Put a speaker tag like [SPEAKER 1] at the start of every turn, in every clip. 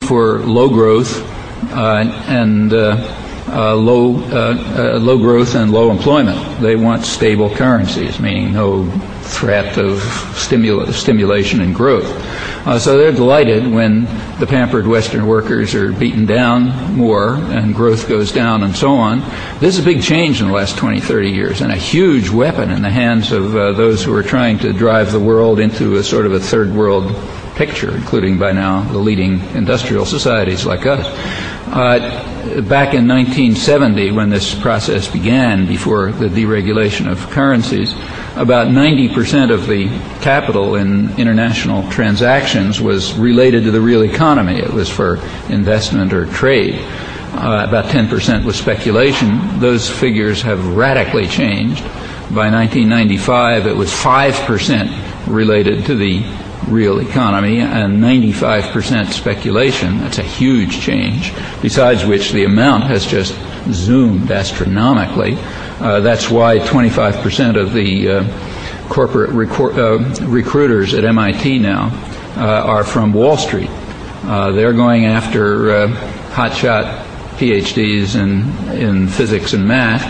[SPEAKER 1] for low growth and low growth and low employment. They want stable currencies, meaning no threat of stimulation and growth. So they're delighted when the pampered Western workers are beaten down more and growth goes down and so on. This is a big change in the last 20, 30 years and a huge weapon in the hands of those who are trying to drive the world into a sort of a third world picture, including by now the leading industrial societies like us. Back in 1970, when this process began, before the deregulation of currencies, about 90% of the capital in international transactions was related to the real economy. It was for investment or trade. About 10% was speculation. Those figures have radically changed. By 1995, it was 5% related to the real economy and 95% speculation. That's a huge change, besides which the amount has just zoomed astronomically. That's why 25% of the corporate recruiters at MIT now are from Wall Street. They're going after hotshot PhDs in physics and math,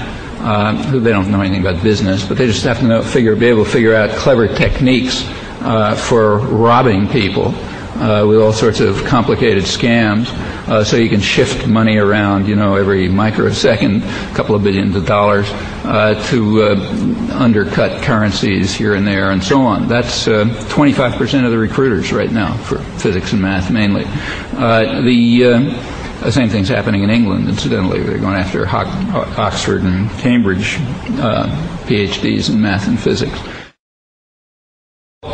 [SPEAKER 1] who they don't know anything about business, but they just have to be able to figure out clever techniques for robbing people with all sorts of complicated scams, so you can shift money around, every microsecond, a couple of billions of dollars, to undercut currencies here and there and so on. That's 25% of the recruiters right now for physics and math mainly. The same thing's happening in England, incidentally. They're going after Oxford and Cambridge PhDs in math and physics.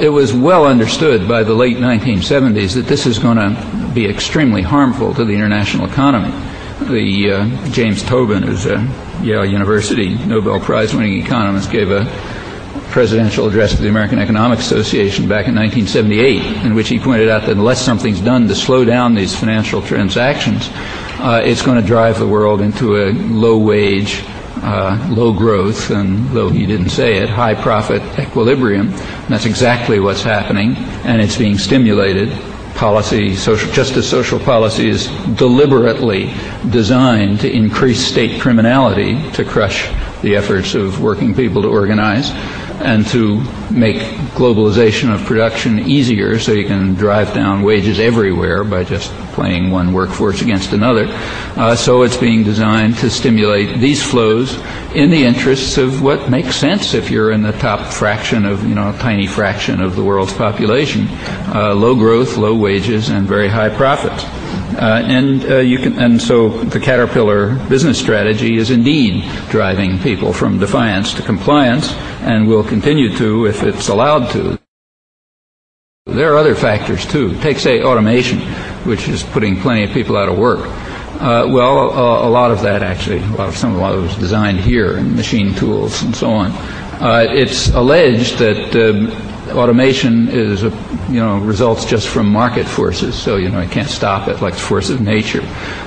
[SPEAKER 1] It was well understood by the late 1970s that this is going to be extremely harmful to the international economy. James Tobin, who's a Yale University Nobel Prize-winning economist, gave a presidential address to the American Economic Association back in 1978, in which he pointed out that unless something's done to slow down these financial transactions, it's going to drive the world into a low-wage, low growth, and though he didn't say it, high profit equilibrium. And that's exactly what's happening, and it's being stimulated. Just as social policy is deliberately designed to increase state criminality, to crush the efforts of working people to organize, and to make globalization of production easier so you can drive down wages everywhere by just playing one workforce against another. So it's being designed to stimulate these flows in the interests of what makes sense if you're in the top fraction of, a tiny fraction of the world's population. Low growth, low wages, and very high profits. And so the Caterpillar business strategy is indeed driving people from defiance to compliance, and will continue to if it's allowed to. There are other factors too. Take, say, automation, which is putting plenty of people out of work. A lot of that actually, a lot of it was designed here, in machine tools and so on. It's alleged that automation is, results just from market forces, so you can't stop it like the force of nature.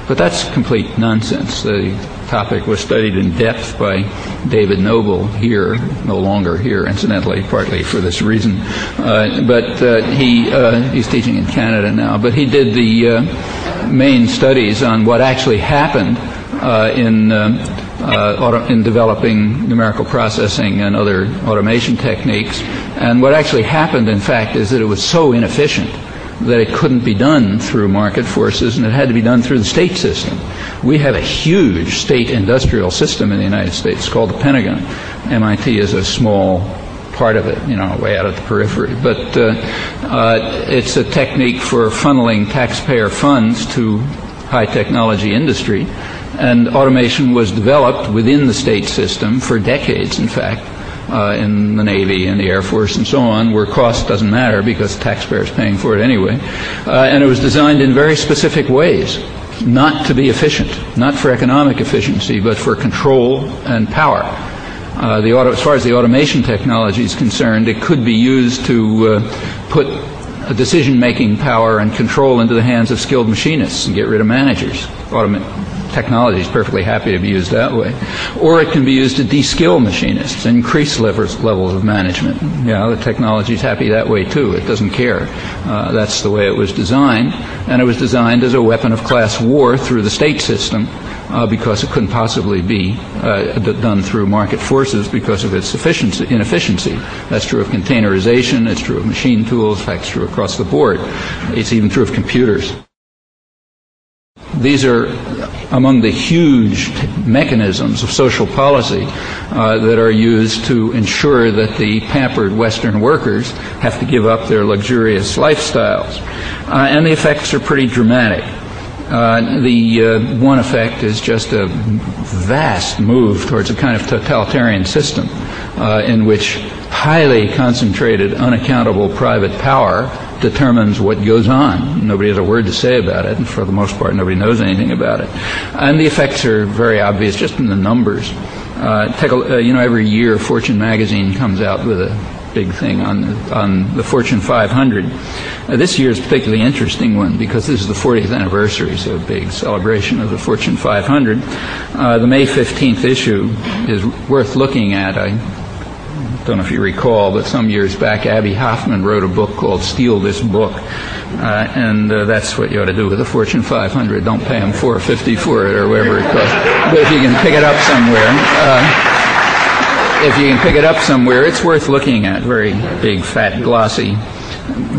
[SPEAKER 1] But that's complete nonsense. The topic was studied in depth by David Noble here, no longer here, incidentally, partly for this reason. He's teaching in Canada now. But he did the main studies on what actually happened in developing numerical processing and other automation techniques. And what actually happened, in fact, is that it was so inefficient that it couldn't be done through market forces, and it had to be done through the state system. We have a huge state industrial system in the United States called the Pentagon. MIT is a small part of it, way out at the periphery. But it's a technique for funneling taxpayer funds to high technology industry. And automation was developed within the state system for decades, in fact, in the Navy and the Air Force and so on, where cost doesn't matter because the taxpayer is paying for it anyway. And it was designed in very specific ways, not to be efficient, not for economic efficiency, but for control and power. As far as the automation technology is concerned, it could be used to put decision-making power and control into the hands of skilled machinists and get rid of managers. Technology is perfectly happy to be used that way. Or it can be used to de-skill machinists, increase levels of management. The technology is happy that way too. It doesn't care. That's the way it was designed. And it was designed as a weapon of class war through the state system because it couldn't possibly be done through market forces because of its inefficiency. That's true of containerization. It's true of machine tools. In fact, it's true across the board. It's even true of computers. These are among the huge mechanisms of social policy that are used to ensure that the pampered Western workers have to give up their luxurious lifestyles. And the effects are pretty dramatic. The one effect is just a vast move towards a kind of totalitarian system in which highly concentrated, unaccountable private power determines what goes on. Nobody has a word to say about it, and for the most part, nobody knows anything about it. And the effects are very obvious just in the numbers. Every year, Fortune magazine comes out with a big thing on the Fortune 500. This year is a particularly interesting one because this is the 40th anniversary, so a big celebration of the Fortune 500. The May 15th issue is worth looking at. I don't know if you recall, but some years back, Abby Hoffman wrote a book called Steal This Book, and that's what you ought to do with the Fortune 500. Don't pay them $4.50 for it or whatever it costs. But if you can pick it up somewhere, it's worth looking at. Very big, fat, glossy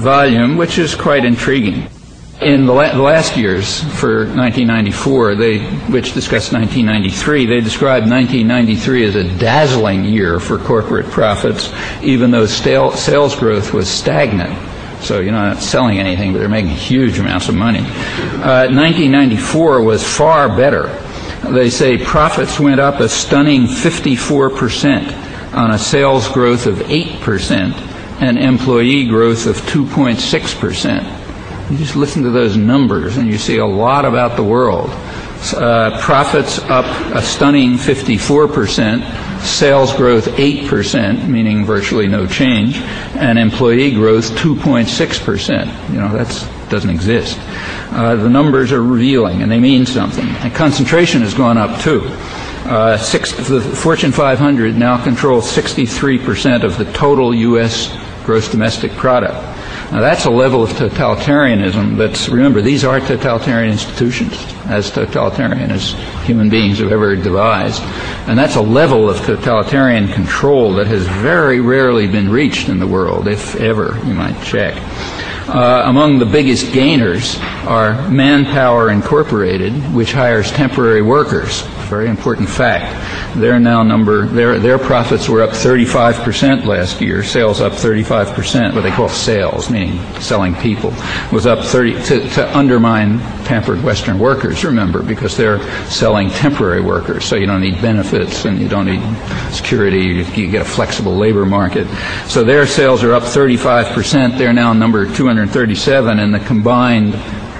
[SPEAKER 1] volume, which is quite intriguing. In the last years, for 1994, which discussed 1993, they described 1993 as a dazzling year for corporate profits, even though sales growth was stagnant. So, not selling anything, but they're making huge amounts of money. 1994 was far better. They say profits went up a stunning 54% on a sales growth of 8% and employee growth of 2.6%. You just listen to those numbers and you see a lot about the world. Profits up a stunning 54%, sales growth 8%, meaning virtually no change, and employee growth 2.6%. That doesn't exist. The numbers are revealing and they mean something. And concentration has gone up too. The Fortune 500 now controls 63% of the total U.S. gross domestic product. Now that's a level of totalitarianism remember, these are totalitarian institutions, as totalitarian as human beings have ever devised. And that's a level of totalitarian control that has very rarely been reached in the world, if ever, you might check. Among the biggest gainers are Manpower Incorporated, which hires temporary workers. Very important fact. Their profits were up 35% last year. Sales up 35%. What they call sales, meaning selling people, was up 30 to undermine pampered Western workers. Remember, because they're selling temporary workers, so you don't need benefits and you don't need security. You get a flexible labor market. So their sales are up 35%. They're now number 237 in the combined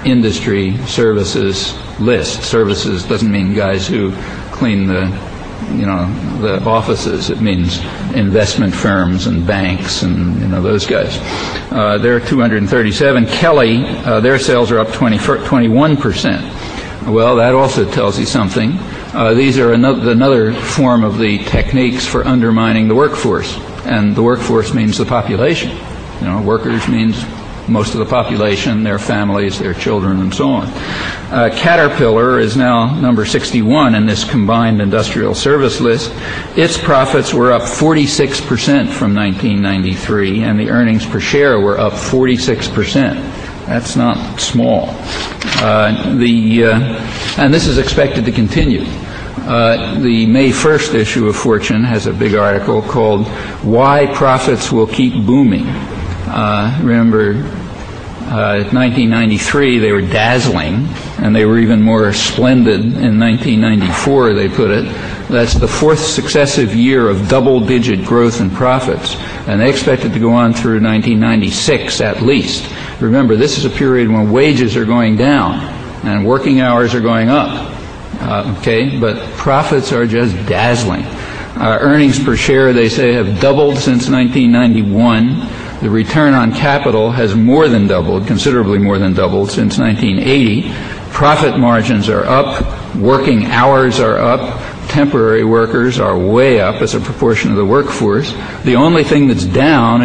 [SPEAKER 1] industry services list. Services doesn't mean guys who clean the offices. It means investment firms and banks and those guys. They're 237. Kelly, their sales are up 21%. Well, that also tells you something. These are another form of the techniques for undermining the workforce, and the workforce means the population. Workers means most of the population, their families, their children, and so on. Caterpillar is now number 61 in this combined industrial service list. Its profits were up 46% from 1993, and the earnings per share were up 46%. That's not small. And this is expected to continue. The May 1st issue of Fortune has a big article called "Why Profits Will Keep Booming." Remember, 1993 they were dazzling, and they were even more splendid in 1994, they put it. That's the fourth successive year of double-digit growth in profits, and they expect it to go on through 1996 at least. Remember, this is a period when wages are going down and working hours are going up. But profits are just dazzling. Earnings per share, they say, have doubled since 1991. The return on capital has more than doubled, considerably more than doubled, since 1980. Profit margins are up, working hours are up, temporary workers are way up as a proportion of the workforce. The only thing that's down